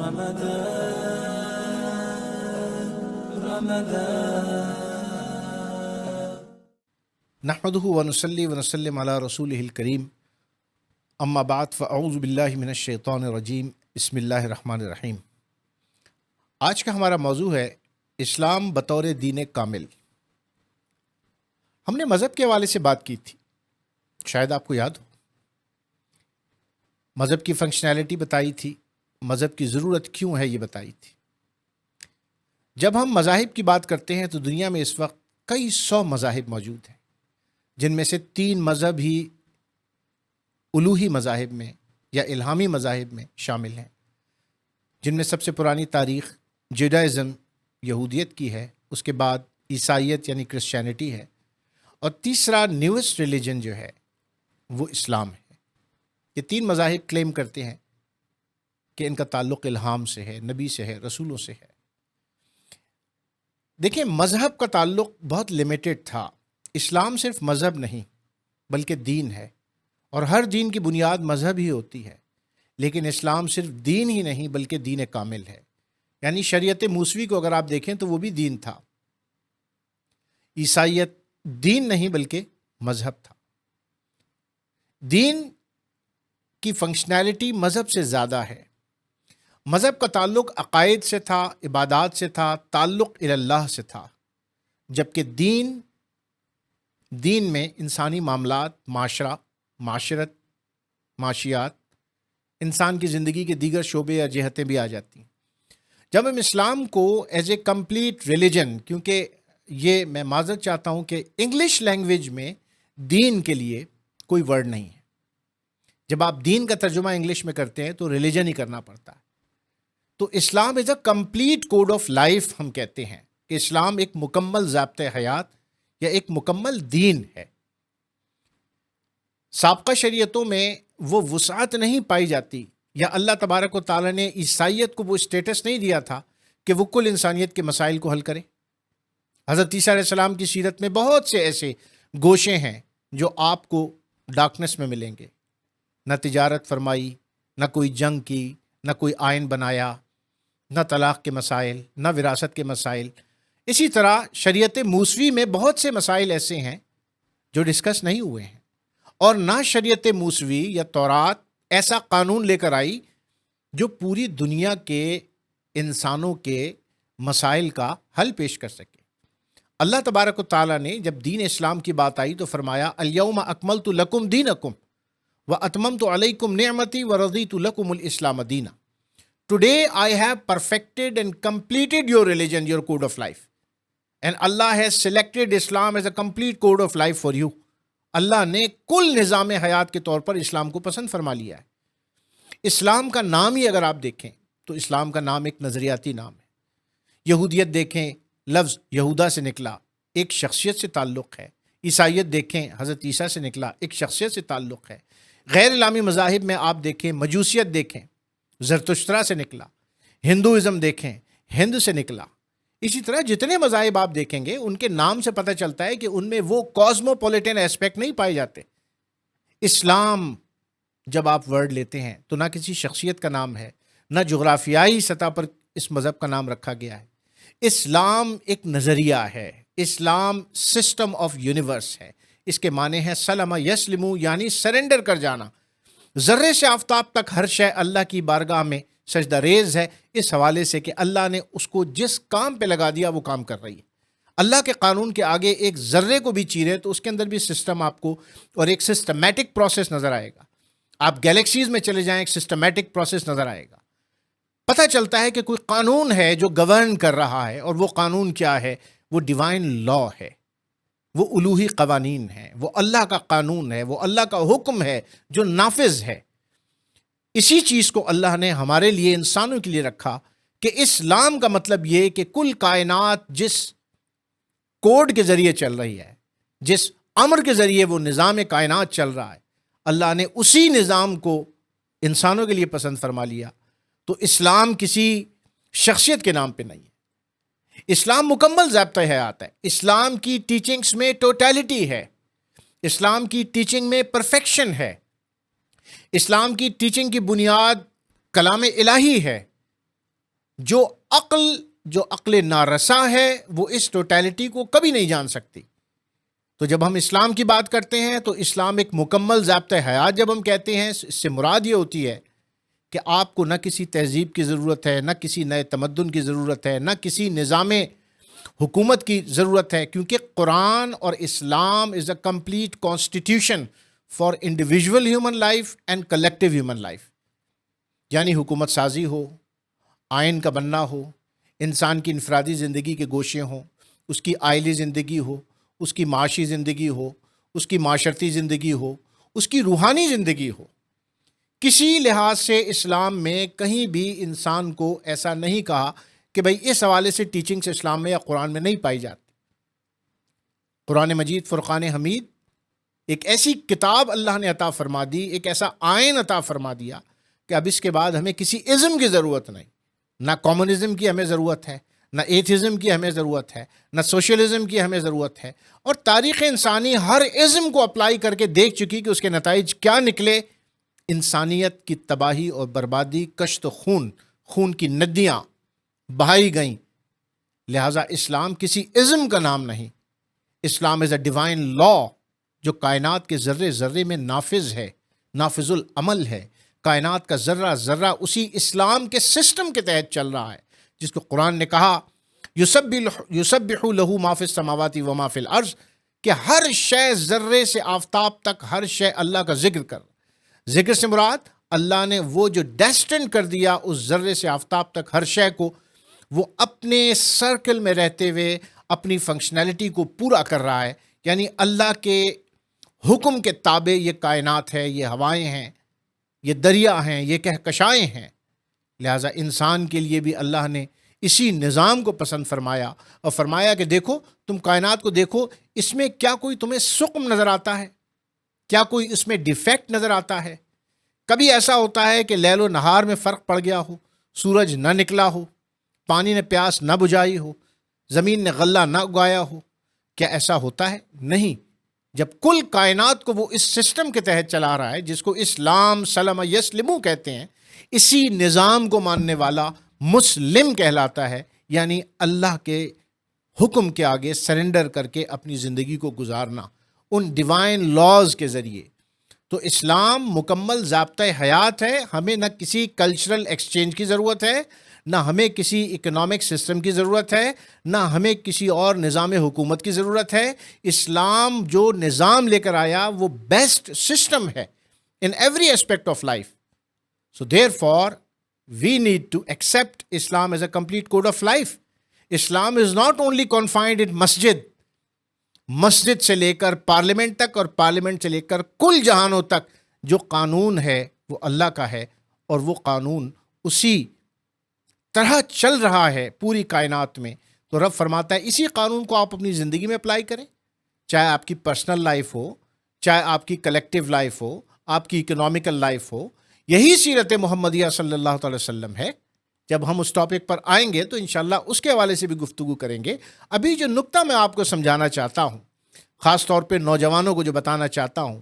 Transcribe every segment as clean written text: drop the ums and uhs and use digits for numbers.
نحمده ونصلي ونسلم علی رسولہ الکریم، اما بعد فاعوذ باللہ من الشیطان الرجیم، بسم اللہ الرحمن الرحیم۔ آج کا ہمارا موضوع ہے اسلام بطور دین کامل۔ ہم نے مذہب کے حوالے سے بات کی تھی، شاید آپ کو یاد ہو۔ مذہب کی فنکشنالٹی بتائی تھی، مذہب کی ضرورت کیوں ہے یہ بتائی تھی۔ جب ہم مذاہب کی بات کرتے ہیں تو دنیا میں اس وقت کئی 100 مذاہب موجود ہیں، جن میں سے 3 مذہب ہی الوہی مذاہب میں یا الہامی مذاہب میں شامل ہیں، جن میں سب سے پرانی تاریخ جوڈائزم یہودیت کی ہے، اس کے بعد عیسائیت یعنی کرسچینٹی ہے، اور تیسرا نیوسٹ ریلیجن جو ہے وہ اسلام ہے۔ یہ 3 مذاہب کلیم کرتے ہیں کہ ان کا تعلق الہام سے ہے، نبی سے ہے، رسولوں سے ہے۔ دیکھیں، مذہب کا تعلق بہت لیمیٹڈ تھا۔ اسلام صرف مذہب نہیں بلکہ دین ہے، اور ہر دین کی بنیاد مذہب ہی ہوتی ہے، لیکن اسلام صرف دین ہی نہیں بلکہ دین کامل ہے۔ یعنی شریعت موسوی کو اگر آپ دیکھیں تو وہ بھی دین تھا۔ عیسائیت دین نہیں بلکہ مذہب تھا۔ دین کی فنکشنالٹی مذہب سے زیادہ ہے۔ مذہب کا تعلق عقائد سے تھا، عبادات سے تھا، تعلق اللہ سے تھا، جبکہ دین میں انسانی معاملات، معاشرہ، معاشرت، معاشیات، انسان کی زندگی کے دیگر شعبے یا جہتیں بھی آ جاتی ہیں۔ جب ہم اسلام کو ایز اے کمپلیٹ ریلیجن، کیونکہ یہ میں معذرت چاہتا ہوں کہ انگلش لینگویج میں دین کے لیے کوئی ورڈ نہیں ہے۔ جب آپ دین کا ترجمہ انگلش میں کرتے ہیں تو ریلیجن ہی کرنا پڑتا ہے۔ تو Islam is a complete code of life, ہم کہتے ہیں کہ اسلام ایک مکمل ضابطۂ حیات یا ایک مکمل دین ہے۔ سابقہ شریعتوں میں وہ وسعت نہیں پائی جاتی، یا اللہ تبارک و تعالیٰ نے عیسائیت کو وہ اسٹیٹس نہیں دیا تھا کہ وہ کل انسانیت کے مسائل کو حل کرے۔ حضرت عیسیٰ علیہ السلام کی سیرت میں بہت سے ایسے گوشے ہیں جو آپ کو ڈارکنس میں ملیں گے۔ نہ تجارت فرمائی، نہ کوئی جنگ کی، نہ کوئی آئین بنایا، نہ طلاق کے مسائل، نہ وراثت کے مسائل۔ اسی طرح شریعت موسوی میں بہت سے مسائل ایسے ہیں جو ڈسکس نہیں ہوئے ہیں، اور نہ شریعت موسوی یا تورات ایسا قانون لے کر آئی جو پوری دنیا کے انسانوں کے مسائل کا حل پیش کر سکے۔ اللہ تبارک و تعالیٰ نے جب دین اسلام کی بات آئی تو فرمایا الیوم اکملت لکم دینکم واتممت علیکم نعمتی ورضیت لکم الاسلام دینا۔ Today I have perfected and completed your religion, your code of life. And Allah has selected Islam as a complete code of life for you. اللہ نے کل نظام حیات کے طور پر اسلام کو پسند فرما لیا ہے۔ اسلام کا نام ہی اگر آپ دیکھیں تو اسلام کا نام ایک نظریاتی نام ہے۔ یہودیت دیکھیں، لفظ یہودا سے نکلا، ایک شخصیت سے تعلق ہے۔ عیسائیت دیکھیں، حضرت عیسیٰ سے نکلا، ایک شخصیت سے تعلق ہے۔ غیر اسلامی مذاہب میں آپ دیکھیں، مجوسیت دیکھیں، زرتشترا سے نکلا۔ ہندوازم دیکھیں، ہند سے نکلا۔ اسی طرح جتنے مذاہب آپ دیکھیں گے ان کے نام سے پتہ چلتا ہے کہ ان میں وہ کاسموپولیٹن ایسپیکٹ نہیں پائے جاتے۔ اسلام جب آپ ورڈ لیتے ہیں تو نہ کسی شخصیت کا نام ہے، نہ جغرافیائی سطح پر اس مذہب کا نام رکھا گیا ہے۔ اسلام ایک نظریہ ہے، اسلام سسٹم آف یونیورس ہے۔ اس کے معنی ہے سلم یسلم، یعنی سرنڈر کر جانا۔ ذرے سے آفتاب تک ہر شے اللہ کی بارگاہ میں سجدہ ریز ہے، اس حوالے سے کہ اللہ نے اس کو جس کام پہ لگا دیا وہ کام کر رہی ہے۔ اللہ کے قانون کے آگے ایک ذرے کو بھی چیرے تو اس کے اندر بھی سسٹم آپ کو اور ایک سسٹمیٹک پروسیس نظر آئے گا۔ آپ گیلیکسیز میں چلے جائیں، ایک سسٹمیٹک پروسیس نظر آئے گا۔ پتہ چلتا ہے کہ کوئی قانون ہے جو گورن کر رہا ہے، اور وہ قانون کیا ہے؟ وہ ڈیوائن لا ہے، وہ الوہی قوانین ہیں، وہ اللہ کا قانون ہے، وہ اللہ کا حکم ہے جو نافذ ہے۔ اسی چیز کو اللہ نے ہمارے لیے، انسانوں کے لیے رکھا کہ اسلام کا مطلب یہ کہ کل کائنات جس کوڈ کے ذریعے چل رہی ہے، جس امر کے ذریعے وہ نظام کائنات چل رہا ہے، اللہ نے اسی نظام کو انسانوں کے لیے پسند فرما لیا۔ تو اسلام کسی شخصیت کے نام پہ نہیں ہے، اسلام مکمل ضابطۂ حیات ہے۔ اسلام کی ٹیچنگز میں ٹوٹیلٹی ہے، اسلام کی ٹیچنگ میں پرفیکشن ہے، اسلام کی ٹیچنگ کی بنیاد کلام الہی ہے، جو عقل نارسا ہے وہ اس ٹوٹیلٹی کو کبھی نہیں جان سکتی۔ تو جب ہم اسلام کی بات کرتے ہیں تو اسلام ایک مکمل ضابطۂ حیات جب ہم کہتے ہیں، اس سے مراد یہ ہوتی ہے کہ آپ کو نہ کسی تہذیب کی ضرورت ہے، نہ کسی نئے تمدن کی ضرورت ہے، نہ کسی نظام حکومت کی ضرورت ہے، کیونکہ قرآن اور Islam is a complete constitution for individual human life and collective human life. یعنی حکومت سازی ہو، آئین کا بننا ہو، انسان کی انفرادی زندگی کے گوشے ہوں، اس کی آئلی زندگی ہو، اس کی معاشی زندگی ہو، اس کی معاشرتی زندگی ہو، اس کی روحانی زندگی ہو، کسی لحاظ سے اسلام میں کہیں بھی انسان کو ایسا نہیں کہا کہ بھئی اس حوالے سے ٹیچنگز اسلام میں یا قرآن میں نہیں پائی جاتی۔ قرآن مجید فرقان حمید ایک ایسی کتاب اللہ نے عطا فرما دی، ایک ایسا آئین عطا فرما دیا کہ اب اس کے بعد ہمیں کسی ازم کی ضرورت نہیں، نہ کمیونزم کی ہمیں ضرورت ہے، نہ ایتھزم کی ہمیں ضرورت ہے، نہ سوشلزم کی ہمیں ضرورت ہے۔ اور تاریخ انسانی ہر ازم کو اپلائی کر کے دیکھ چکی کہ اس کے نتائج کیا نکلے۔ انسانیت کی تباہی اور بربادی، کشت و خون کی ندیاں بہائی گئیں۔ لہٰذا اسلام کسی ازم کا نام نہیں، اسلام از اے ڈیوائن لا جو کائنات کے ذرے ذرے میں نافذ ہے، نافذ العمل ہے۔ کائنات کا ذرہ ذرہ اسی اسلام کے سسٹم کے تحت چل رہا ہے، جس کو قرآن نے کہا یسبح لہ ما فی السماوات و ما فی الارض، کہ ہر شے ذرے سے آفتاب تک ہر شے اللہ کا ذکر کر۔ ذکر سے مراد اللہ نے وہ جو ڈیسٹن کر دیا اس ذرے سے آفتاب تک ہر شے کو، وہ اپنے سرکل میں رہتے ہوئے اپنی فنکشنلٹی کو پورا کر رہا ہے۔ یعنی اللہ کے حکم کے تابع یہ کائنات ہے، یہ ہوائیں ہیں، یہ دریا ہیں، یہ کہکشائیں ہیں۔ لہٰذا انسان کے لیے بھی اللہ نے اسی نظام کو پسند فرمایا اور فرمایا کہ دیکھو تم کائنات کو دیکھو، اس میں کیا کوئی تمہیں سقم نظر آتا ہے؟ کیا کوئی اس میں ڈیفیکٹ نظر آتا ہے؟ کبھی ایسا ہوتا ہے کہ لیل و نہار میں فرق پڑ گیا ہو، سورج نہ نکلا ہو، پانی نے پیاس نہ بجھائی ہو، زمین نے غلہ نہ اگایا ہو؟ کیا ایسا ہوتا ہے؟ نہیں۔ جب کل کائنات کو وہ اس سسٹم کے تحت چلا رہا ہے جس کو اسلام سلم یسلمو کہتے ہیں، اسی نظام کو ماننے والا مسلم کہلاتا ہے، یعنی اللہ کے حکم کے آگے سرنڈر کر کے اپنی زندگی کو گزارنا ان ڈیوائن لاز کے ذریعے۔ تو اسلام مکمل ضابطۂ حیات ہے، ہمیں نہ کسی کلچرل ایکسچینج کی ضرورت ہے، نہ ہمیں کسی اکنامک سسٹم کی ضرورت ہے، نہ ہمیں کسی اور نظام حکومت کی ضرورت ہے۔ اسلام جو نظام لے کر آیا وہ بیسٹ سسٹم ہے in every aspect of life. So there for we need to accept Islam as a complete code of life. Islam is not only confined in مسجد سے لے کر پارلیمنٹ تک اور پارلیمنٹ سے لے کر کل جہانوں تک جو قانون ہے وہ اللہ کا ہے، اور وہ قانون اسی طرح چل رہا ہے پوری کائنات میں۔ تو رب فرماتا ہے اسی قانون کو آپ اپنی زندگی میں اپلائی کریں، چاہے آپ کی پرسنل لائف ہو، چاہے آپ کی کلیکٹیو لائف ہو، آپ کی اکنامیکل لائف ہو۔ یہی سیرت محمدیہ صلی اللہ تعالی وسلم ہے۔ جب ہم اس ٹاپک پر آئیں گے تو انشاءاللہ اس کے حوالے سے بھی گفتگو کریں گے۔ ابھی جو نکتہ میں آپ کو سمجھانا چاہتا ہوں، خاص طور پہ نوجوانوں کو جو بتانا چاہتا ہوں،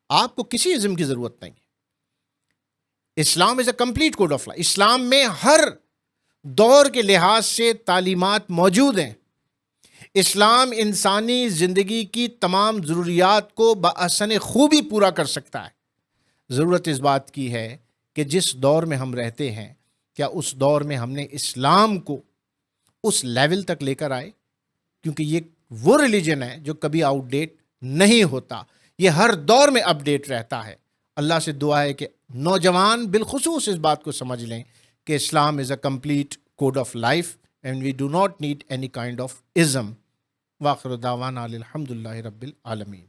آپ کو کسی ازم کی ضرورت نہیں ہے۔ Islam is a complete code of life. Islam میں ہر دور کے لحاظ سے تعلیمات موجود ہیں۔ اسلام انسانی زندگی کی تمام ضروریات کو بأحسن خوبی پورا کر سکتا ہے۔ ضرورت اس بات کی ہے کہ جس دور میں ہم رہتے ہیں، کیا اس دور میں ہم نے اسلام کو اس لیول تک لے کر آئے؟ کیونکہ یہ وہ ریلیجن ہے جو کبھی آؤٹ ڈیٹ نہیں ہوتا، یہ ہر دور میں اپ ڈیٹ رہتا ہے۔ اللہ سے دعا ہے کہ نوجوان بالخصوص اس بات کو سمجھ لیں کہ Islam is a complete code of life and we do not need any kind of ism. وآخر دعوانا الحمدللہ رب العالمین۔